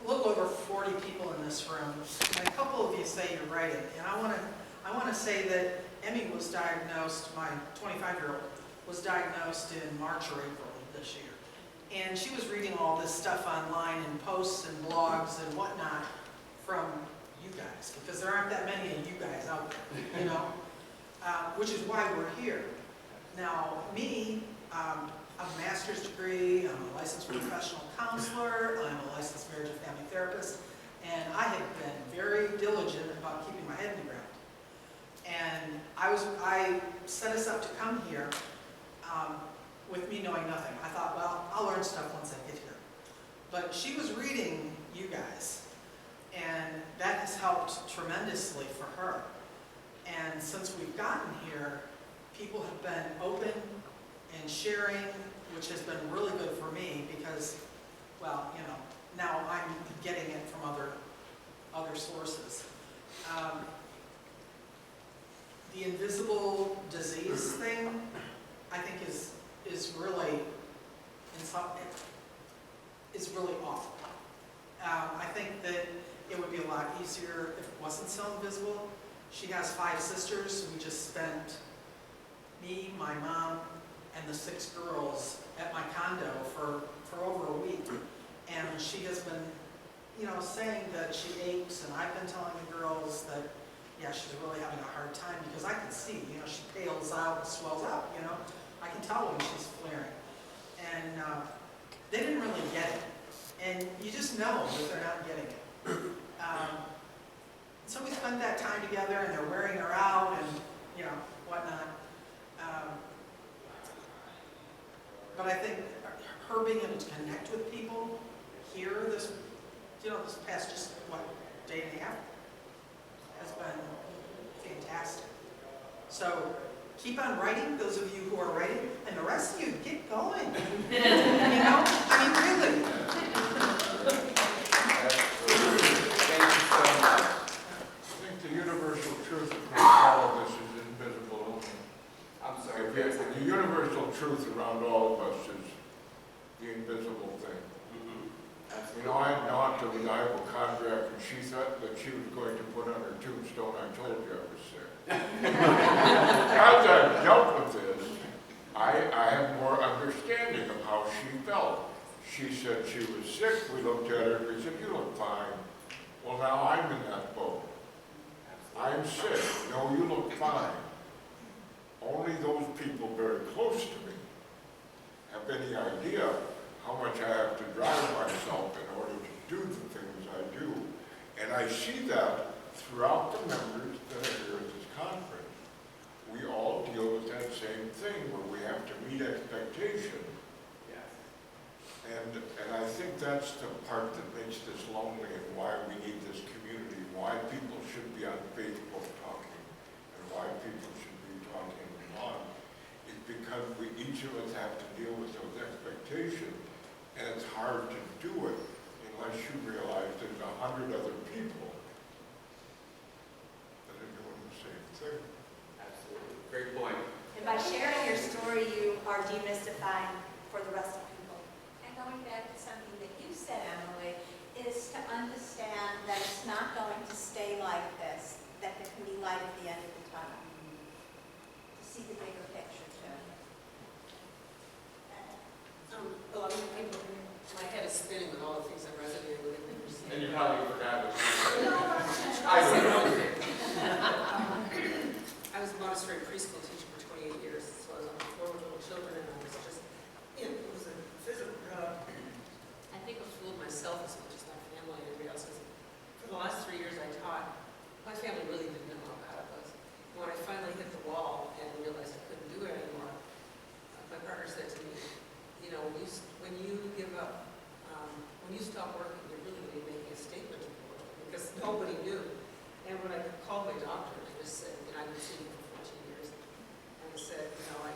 a little over 40 people in this room, and a couple of you say you're writing, and I want to say that Emmy was diagnosed, my 25-year-old, was diagnosed in March or April of this year. And she was reading all this stuff online and posts and blogs and whatnot from you guys, because there aren't that many of you guys out there, which is why we're here. Now, me, I'm a master's degree, I'm a licensed professional counselor, I'm a licensed marriage and family therapist, and I have been very diligent about keeping my head in the ground. And I set us up to come here with me knowing nothing. I thought, well, I'll learn stuff once I get here. But she was reading you guys, and that has helped tremendously for her. And since we've gotten here, people have been open and sharing, which has been really good for me because, well, now I'm getting it from other sources. The invisible disease thing, I think, is really awful. I think that it would be a lot easier if it wasn't so invisible. She has 5 sisters. We just spent, me, my mom, and the 6 girls at my condo saying that she aches, and I've been telling the girls that, yeah, she's really having a hard time, because I can see, she pales out and swells out, I can tell when she's flaring. And they didn't really get it. And you just know that they're not getting it. So we spent that time together, and they're wearing her out, and, whatnot. But I think her being able to connect with people here this past day and a half has been fantastic. So keep on writing, those of you who are writing, and the rest of you, get going. Really. Thank you so much. I think the universal truth across all of this is invisible. I'm sorry. The universal truth around all of us is the invisible thing. I had an aunt that was a hypochondriac, and she thought that she was going to put on her tombstone, "I told you I was sick." As I've dealt with this, I have more understanding of how she felt. She said she was sick. We looked at her and we said, "You look fine." Well, now I'm in that boat. I'm sick. No, you look fine. Only those people very close to me have any idea how much I have to drive myself in order to do the things I do. And I see that throughout the members that are here at this conference. We all deal with that same thing where we have to meet expectations. Yes. And I think that's the part that makes this lonely, and why we need this community, why people should be on Facebook talking, and why people should be talking on. It's because each of us have to deal with those expectations, and it's hard to do it unless you realize there's 100 other people that are doing the same thing. Absolutely. Great point. And by sharing your story, you are demystifying for the rest of people. And going back to something that you said, Emily, is to understand that it's not going to stay like this, that there can be light at the end of the tunnel. To see the bigger picture, too. A lot of people, my head is spinning with all the things I'm resonating with and understanding. And you probably forgot what you said. No, I don't know. I was a Montessori preschool teacher for 28 years, so I was on the floor with little children, and I was just, it was a physical, I think I fooled myself as much as my family and everybody else. For the last 3 years I taught, my family really didn't know how bad it was. When I finally hit the wall and realized I couldn't do it anymore, my partner said to me, when you give up, when you stop working, you're really making a statement to the world, because nobody knew. And when I called my doctor, I just said, I've been seeing you for 14 years, and I said, I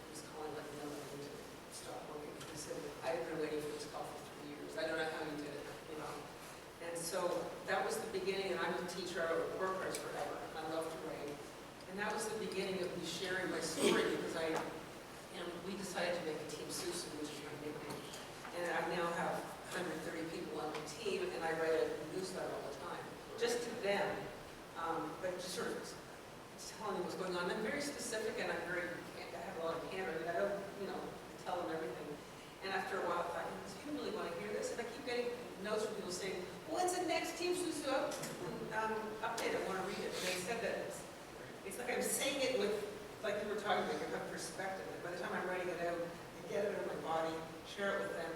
was calling like, no, I need to stop working. He said, I've been waiting for this call for 3 years. I don't know how you did it, And so that was the beginning, and I'm a teacher, I wrote report cards forever, and I love to write. And that was the beginning of me sharing my story, because we decided to make a Team Susan, which is my nickname. And I now have 130 people on my team, and I write a newsletter all the time, just to them, but just sort of telling them what's going on. I'm very specific, and I have a lot of candor, and I don't, tell them everything. And after a while, I thought, do you really want to hear this? And I keep getting notes from people saying, when's the next Team Susan update? I want to read it. And they said that it's like I'm saying it with, like we were talking about, you have perspective. And by the time I'm writing it out, I get it in my body, share it with them,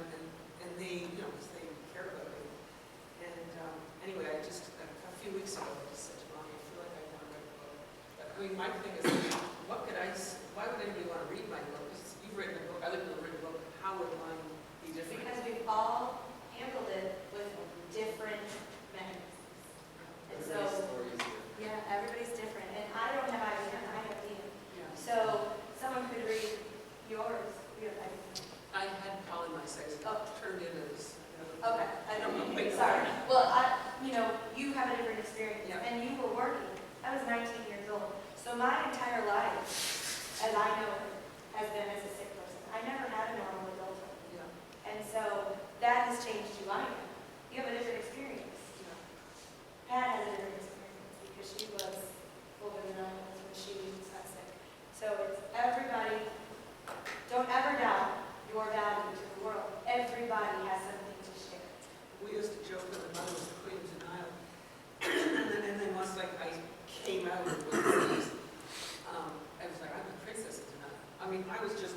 and they, because they care about me. And anyway, a few weeks ago, I just said to Mommy, I feel like I want to write a book. But my thing is, why would anybody want to read my book? Because you've written a book, other people have written a book, how would mine be different? Because we've all handled it with different mechanisms. And so, Everybody's story is different. yeah, everybody's different. And I don't have idea, I have Dean. Yeah. So someone could read yours. I had polymyositis, turned into this. Okay, I don't know. Wait, Sorry. Well, you have a different experience, Yeah. and you were working. I was 19 years old, so my entire life, as I know it, has been as a sick person. I never had a normal adulthood, Yeah. and so that has changed you. I know. You have a different experience. Pat has a different experience because she was older than I was when she got sick. So it's everybody. Don't ever doubt your value to the world. Everybody has something to share. We used to joke with like, I came out with these, I was like, I'm a princess tonight. I mean, I was just,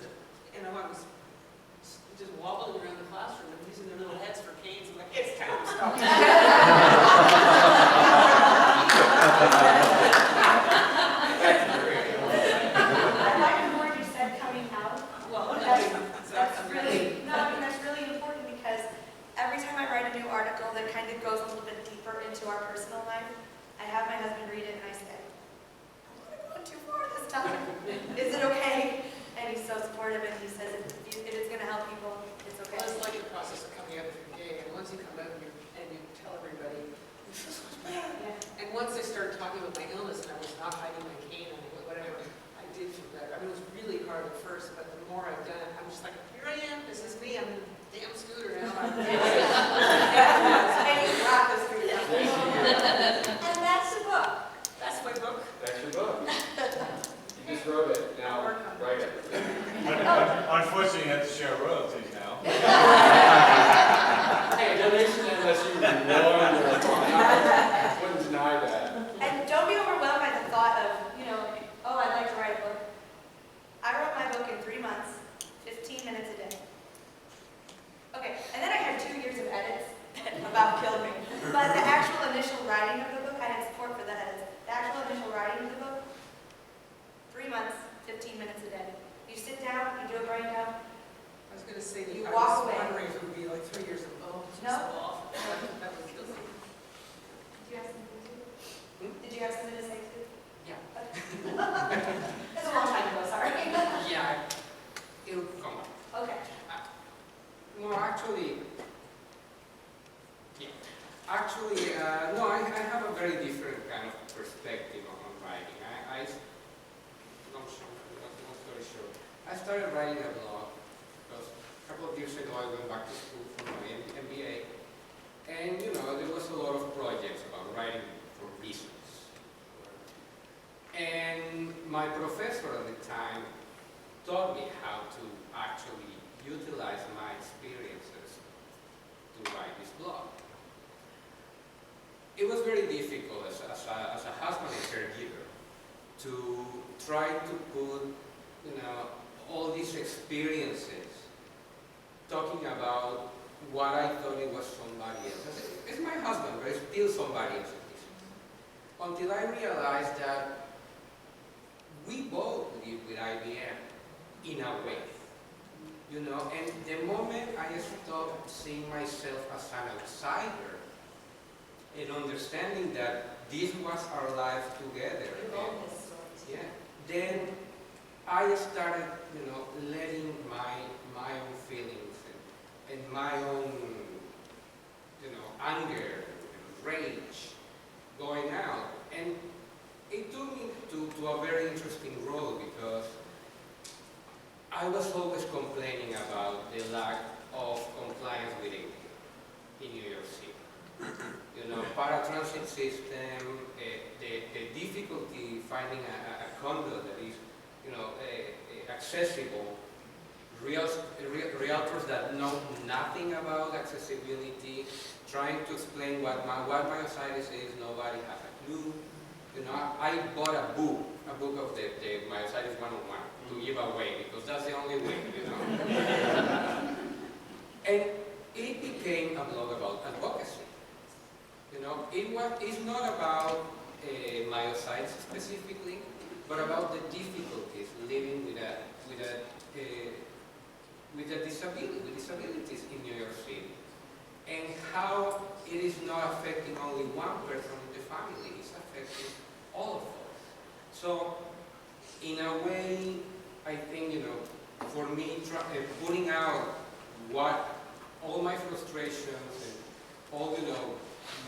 I was just wobbling around the classroom and using their little heads for canes. I'm like, it's time to stop. I like the word you said, coming out. Well, That's really, no, I mean, that's really important because every time I write a new article that kind of goes a little bit deeper into our personal life, I have my husband read it and I say, I'm going too far this time. Is it okay? And he's so supportive and he says, if it's going to help people, it's okay. Well, it's like the process of coming out if you're gay, and once you come out and you tell everybody, this is what's bad. Yeah. And once they started talking about my illness and I was not hiding my cane and whatever, I did feel better. I mean, it was really hard at first, but the more I've done it, I'm just like, here I am, this is me, I'm in a damn scooter now. And you rock the street. And that's the book. That's my book. That's your book. You just wrote it, now write it. Unfortunately, you have to share royalties now. Hey, donation unless you wouldn't deny that. And don't be overwhelmed by the thought of, oh, I'd like to write a book. I wrote my book in 3 months, 15 minutes a day. Okay, and then I had 2 years of edits that about killed me. But the actual initial writing of the book, I had support for the edits. The actual initial writing of the book, 3 months, 15 minutes a day. You sit down, you do a brain dump. I was going to say, You I walk was away. wondering if it would be like 3 years of, oh, it's No. so awful. That was guilty. Did you have something to say? Did you have something to say too? Yeah. It's a long time ago, sorry. Yeah, it'll come up. Okay. No, actually, no, I have a very different kind of perspective on writing. Long story short, I started writing a blog because a couple of years ago I went back to school for my MBA, and there was a lot of projects about writing for business. And my professor at the time taught me how to actually utilize my experiences to write this blog. It was very difficult as a husband and caregiver to try to put, all these experiences talking about what I thought it was somebody else. It's my husband, but it's still somebody else's business. Until I realized that we both live with IBM in a way. And the moment I stopped seeing myself as an outsider and understanding that this was our life together, yeah, then I started, letting my own feelings and my own, anger and rage going out. And it took me to a very interesting road because I was always complaining about the lack of compliance with ADA in New York City. Paratransit system, the difficulty finding a condo that is, accessible, realtors that know nothing about accessibility, trying to explain what myositis is, nobody has a clue. I bought a book of the Myositis 101 to give away because that's the only way, And it became a blog about advocacy. It's not about myositis specifically, but about the difficulties living with disabilities in New York City, and how it is not affecting only one person in the family, it's affecting all of us. So, in a way, I think, for me, putting out all my frustrations and all,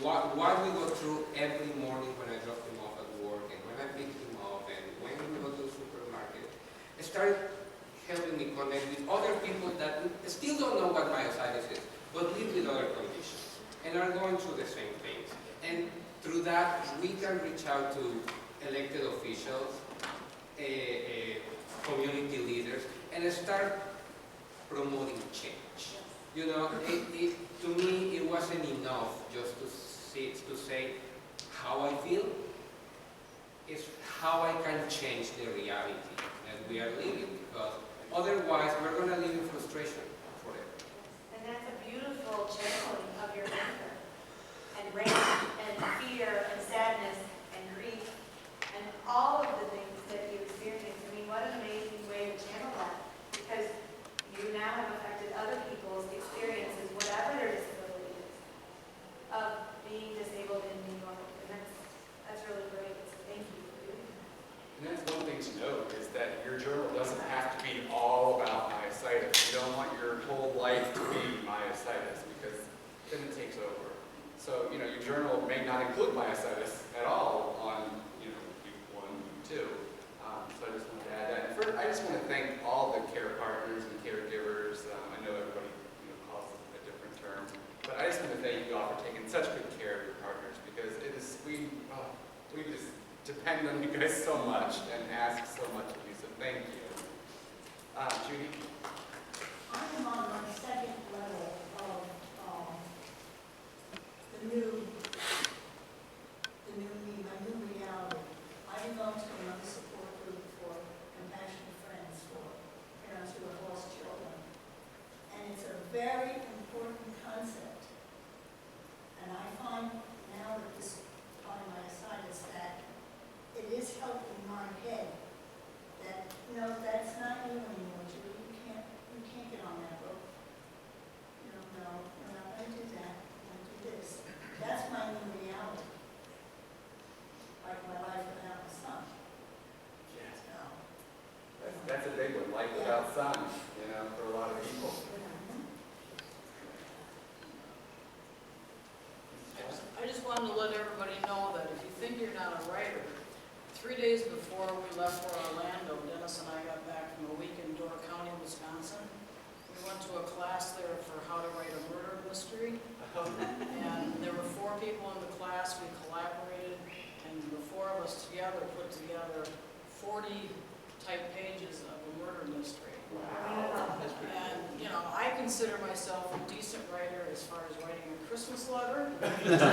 what we go through every morning when I drop him off at work and when I pick him up and when we go to the supermarket, it started helping me connect with other people that still don't know what myositis is, but live with other conditions and are going through the same things. And through that, we can reach out to elected officials, community leaders, and start promoting change. To me, it wasn't enough just to say how I feel, is how I can change the reality that we are living, because otherwise we're going to live in frustration forever. And that's a beautiful channeling of your anger and rage and fear and sadness and grief and all of the things that you experience. I mean, what an amazing way to channel that, because you now have affected other people's experiences, whatever their disability is, of being disabled in New York. And that's really great. So thank you for doing that. And that's one thing to note, is that your journal doesn't have to be all about myositis. You don't want your whole life to be myositis, because then it takes over. So, your journal may not include myositis at all on, week 1, week 2. So I just wanted to add that. And first, I just want to thank all the care partners and caregivers. I know everybody, calls it a different term, but I just want to thank you all for taking such good care of your partners, because we just depend on you guys so much and ask so much of you. So thank you. Judy? I'm on my second level of the new me, my new reality. I belong to another support group for compassionate friends for parents who have lost children. And it's a very important concept. And I find now that this polymyositis that it is helping my head that, no, that's not you anymore, Julie. You can't get on that boat. No, I'm not going to do that. I'm going to do this. That's my new reality. Like my life without my son. Yes. No. That's a big one, life without sun, for a lot of people. I just wanted to let everybody know that if you think you're not a writer, 3 days before we left for Orlando, Dennis and I got back from a week in Door County, Wisconsin. We went to a class there for how to write a murder mystery. And there were 4 people in the class. We collaborated, and the 4 of us together put together 40 type pages of a murder mystery. Wow. And, I consider myself a decent writer as far as writing a Christmas letter. I'm not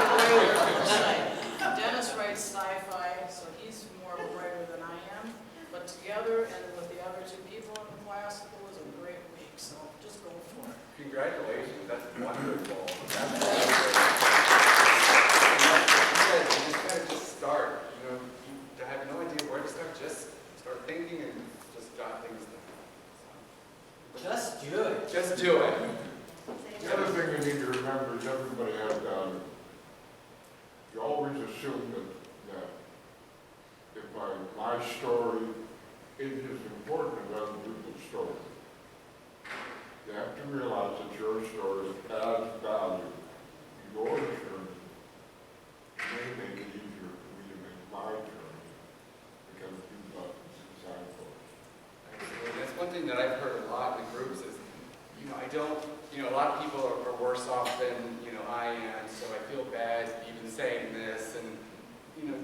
a writer per se. Dennis writes sci-fi, so he's more of a writer than I am. But together and with the other 2 people in the class, it was a great week, so just go for it. Congratulations, that's wonderful. You just gotta just start. You have no idea where to start. Just start thinking and just jot things down. Just do it. Just do it. The other thing you need to remember is everybody has value. You always assume that if my story is as important as other people's story, you have to realize that your story has value. Your journey may make it easier for me to make my journey because you've got this inside for it. Absolutely. That's one thing that I've heard a lot in the groups is, I don't, a lot of people are worse off than, I am, so I feel bad even saying this, and,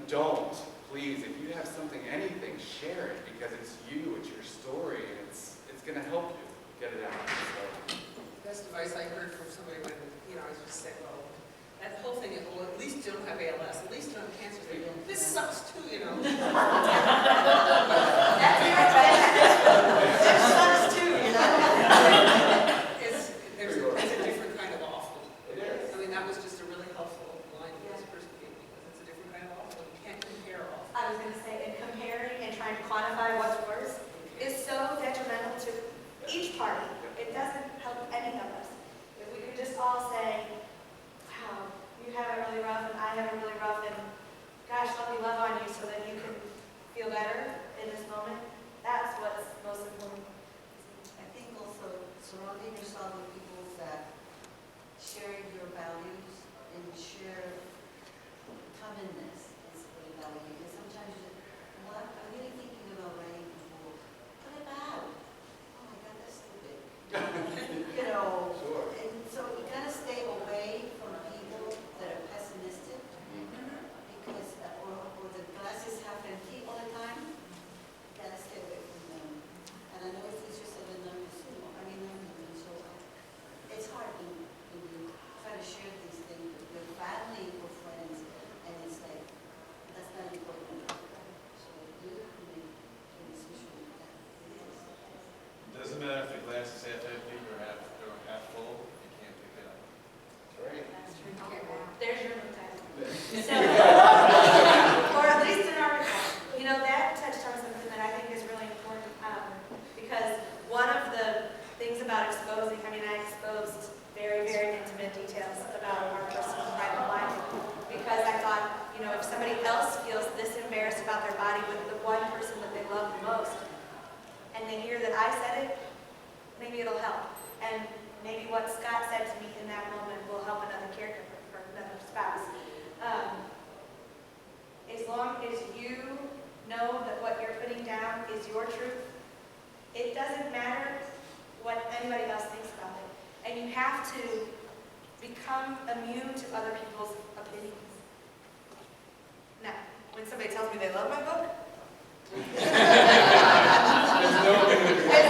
don't, please, if you have something, anything, share it, because it's you, it's your story, and it's going to help you get it out. So. The best advice I heard from somebody when, I was just saying, well, that whole thing is, well, at least you don't have ALS, at least you don't have cancer. This sucks too, That's This sucks too, It's a different kind of awful. It is. I mean, that was just a really helpful line that this person gave me, because it's a different kind of awful. You can't compare awful. I was going to say, and comparing and trying to quantify what's worse is so detrimental to each party. It doesn't help any of us. If we could just all say, wow, you have it really rough and I have it really rough, and gosh, let me love on you so that you can feel better in this moment. That's what's most important. I think also surrounding yourself with people that share your values and share commonness is really valuable. Because sometimes you just, well, I'm really thinking about writing people. What about? Oh my God, that's stupid. Sure. And so you gotta stay away from people that are pessimistic because, or the glass is half empty all the time. You gotta stay away from them. And I know they hear that I said it, maybe it'll help. And maybe what Scott said to me in that moment will help another caregiver or another spouse. As long as you know that what you're putting down is your truth, it doesn't matter what anybody else thinks about it. And you have to become immune to other people's opinions. Now, when somebody tells me they love my book, it's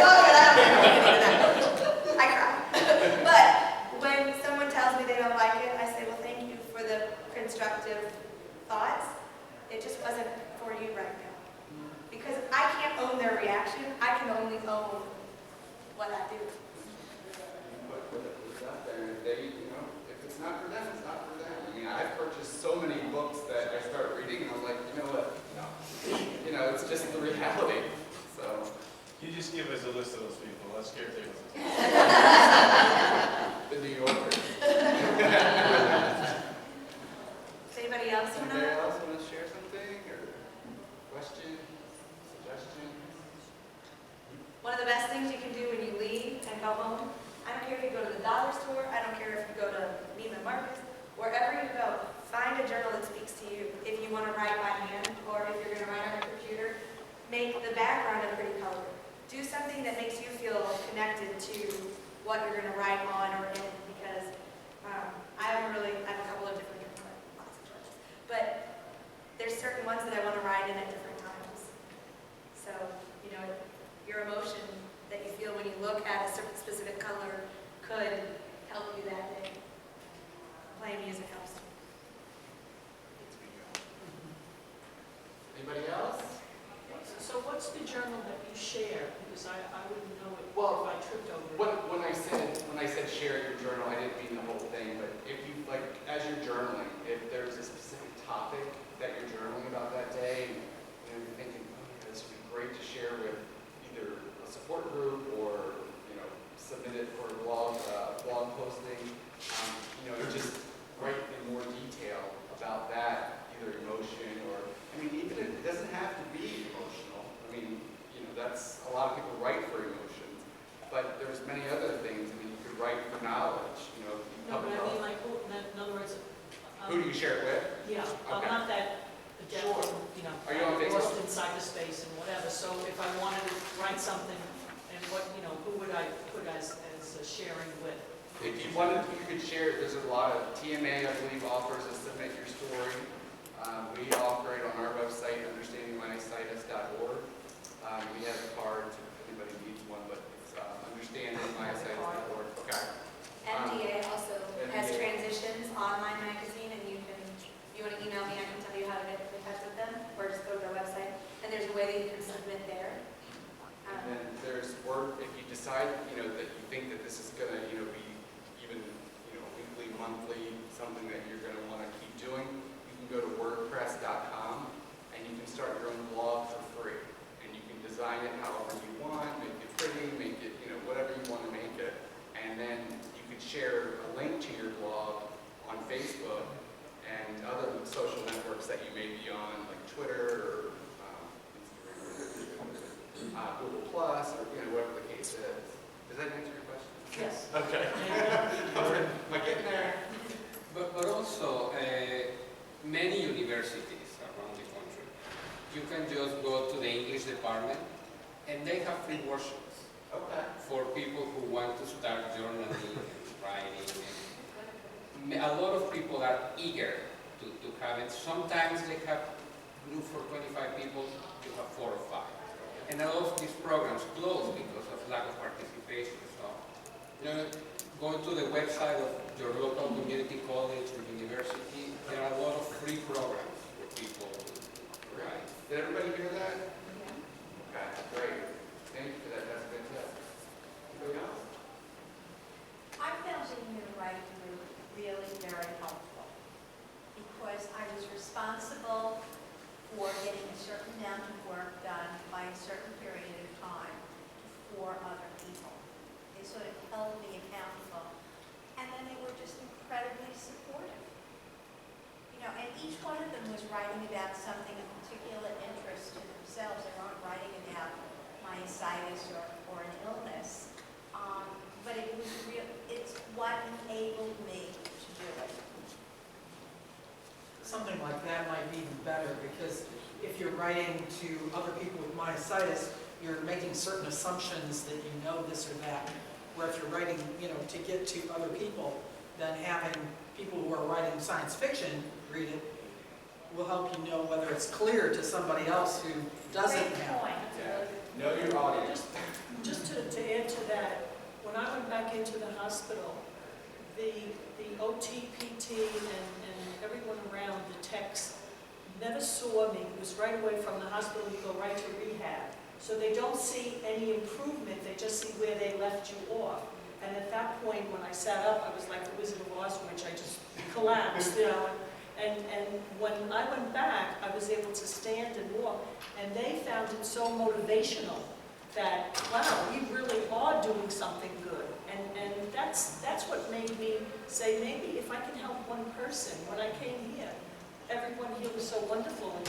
all good, I don't care what you think of that book. I cry. But when someone tells me they don't like it, I say, well, thank you for the constructive thoughts. It just wasn't for you right now. Because I can't own their reaction, I can only own what I do. But it's out there, if they, if it's not for them, it's not for them. I mean, I've purchased so many books that I start reading and I'm like, you know what, no. It's just the reality, so. You just give us a list of those people, let's caretakers. The New Yorkers. Does anybody else want Anybody to? else want to share something or question, suggestion? One of the best things you can do when you leave and go home, I don't care if you go to the dollar store, I don't care if you go to Neiman Marcus, wherever you go, find a journal that speaks to you. If you want to write by hand or if you're going to write on a computer, make the background a pretty color. Do something that makes you feel connected to what you're going to write on or in, because I have a couple of different journals, lots of journals, but there's certain ones that I want to write in at different times. So, your emotion that you feel when you look at a certain specific color could help you that day. Playing music helps too. Anybody else? So what's the journal that you share? Because I wouldn't know it Well, if I tripped over it. When I said share your journal, I didn't mean the whole thing, but if you, as you're journaling, if there's a specific topic that you're journaling about that day, and you're thinking, oh yeah, this would be great to share with either a support group or, submit it for a blog posting, you just write in more detail about that, either emotion or, even if it doesn't have to be emotional. That's, a lot of people write for emotions, but there's many other things. You could write for knowledge, No, but I mean, like, in other words. Who do you share it with? Yeah, I'm Okay. not that adept, Sure. Are you on Facebook? lost in cyberspace and whatever, so if I wanted to write something, and who would I put as sharing with? If you wanted, you could share it. There's a lot of TMA, I believe, offers a submit your story. We offer it on our website, understandingmyositis.org. We have a card if anybody needs one, but it's understandingmyositis.org. Okay. MDA also has MDA. Transitions online magazine, and if you want to email me, I can tell you how to get in touch with them, or just go to their website, and there's a way that you can submit there. And then there's work, if you decide, that you think that this is going to, be even, weekly, monthly, something that you're going to want to keep doing, you can go to wordpress.com and you can start your own blog for free. And you can design it however you want, make it pretty, make it, whatever you want to make it. And then you can share a link to your blog on Facebook and other social networks that you may be on, like Twitter or Google Plus, or whatever the case is. Does that answer your question? Yes. Okay. Am I getting there? But also, many universities around the country, you can just go to the English department and they have free workshops for people who want to start journaling and writing. A lot of people are eager to have it. Sometimes they have group for 25 people, you have 4 or 5. And a lot of these programs close because of lack of participation. So, going to the website of your local community college or university, there are a lot of free programs for people to write. Did everybody hear that? Okay, great. Thank you for that. That's fantastic. Anybody else? I found being in the writing group really very helpful because I was responsible for getting a certain amount of work done by a certain period of time for other people. They sort of held me accountable, and then they were just incredibly supportive. And each one of them was writing about something of particular interest to themselves. They weren't writing about myositis myositis or an illness. But it was it's what enabled me to do it. Something like that might be even better, because if you're writing to other people with myositis, you're making certain assumptions that you know this or that. Where if you're writing, to get to other people, then having people who are writing science fiction read it will help you know whether it's clear to somebody else who doesn't Great have. point. Yeah. Know your audience. Just to add to that, when I went back into the hospital, the OT, PT, and everyone around, the techs, never saw me. It was right away from the hospital, you go right to rehab. So they don't see any improvement, they just see where they left you off. And at that point, when I sat up, I was like the Wizard of Oz, which I just collapsed, And when I went back, I was able to stand and walk, and they found it so motivational that, wow, we really are doing something good. And that's what made me say, maybe if I can help one person. When I came here, everyone here was so wonderful, and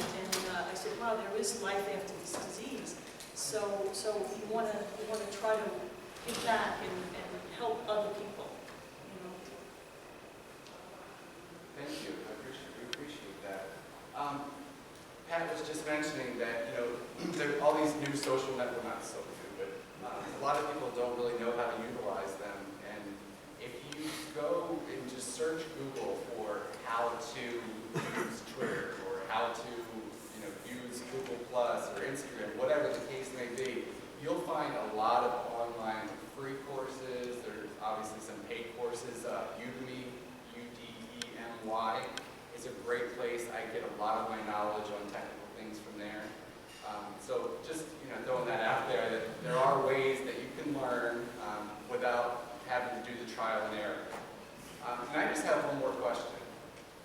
I said, wow, there is life after this disease. So you want to try to give back and help other people. Thank you. We appreciate that. Pat was just mentioning that, there are all these new social networks, not so new, but a lot of people don't really know how to utilize them. And if you go and just search Google for how to use Twitter or how to, use Google Plus or Instagram, whatever the case may be, you'll find a lot of online free courses. There's obviously some paid courses. Udemy, UDEMY, is a great place. I get a lot of my knowledge on technical things from there. So just throwing that out there, that there are ways that you can learn without having to do the trial and error. And I just have one more question.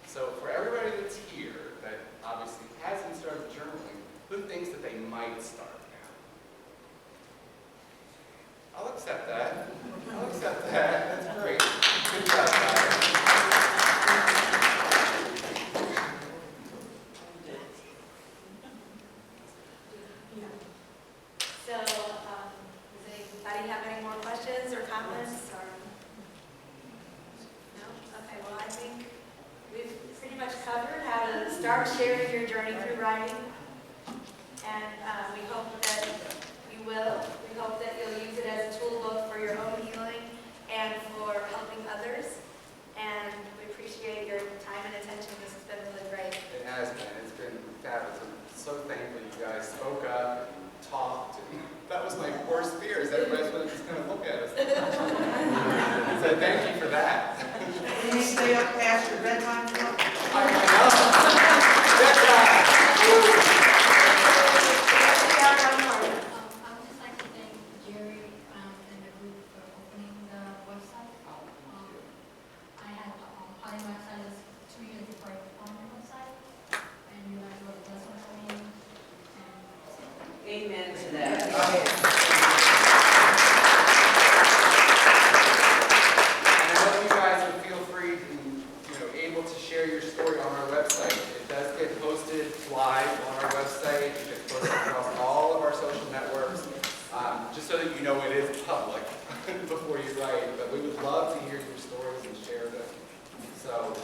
So for everybody that's here that obviously hasn't started journaling, who thinks that they might start now? I'll accept that. I'll accept that. That's great. Good job, guys. So, does anybody have any more questions or comments or? No? Okay, well, I think we've pretty much covered how to start sharing your journey through writing. And we hope that you will. We hope that you'll use it as a tool both for your own healing and for helping others. And we appreciate your time and attention. This has been really great. It has been. It's been fabulous. I'm so thankful you guys spoke up and talked. And that was my worst fear, is everybody's just going to look at us. So thank you for that. Can you stay up past your bedtime? I know. Good job. I would just like to thank Jerry and the group for opening the website. I had polymyositis 2 years before I found the website, and you guys wrote a lesson for me. Amen to that. And I hope you guys would feel free and able to share your story on our website. It does get posted live on our website. It gets posted across all of our social networks, just so that you know it is public before you write. But we would love to hear your stories and share them. So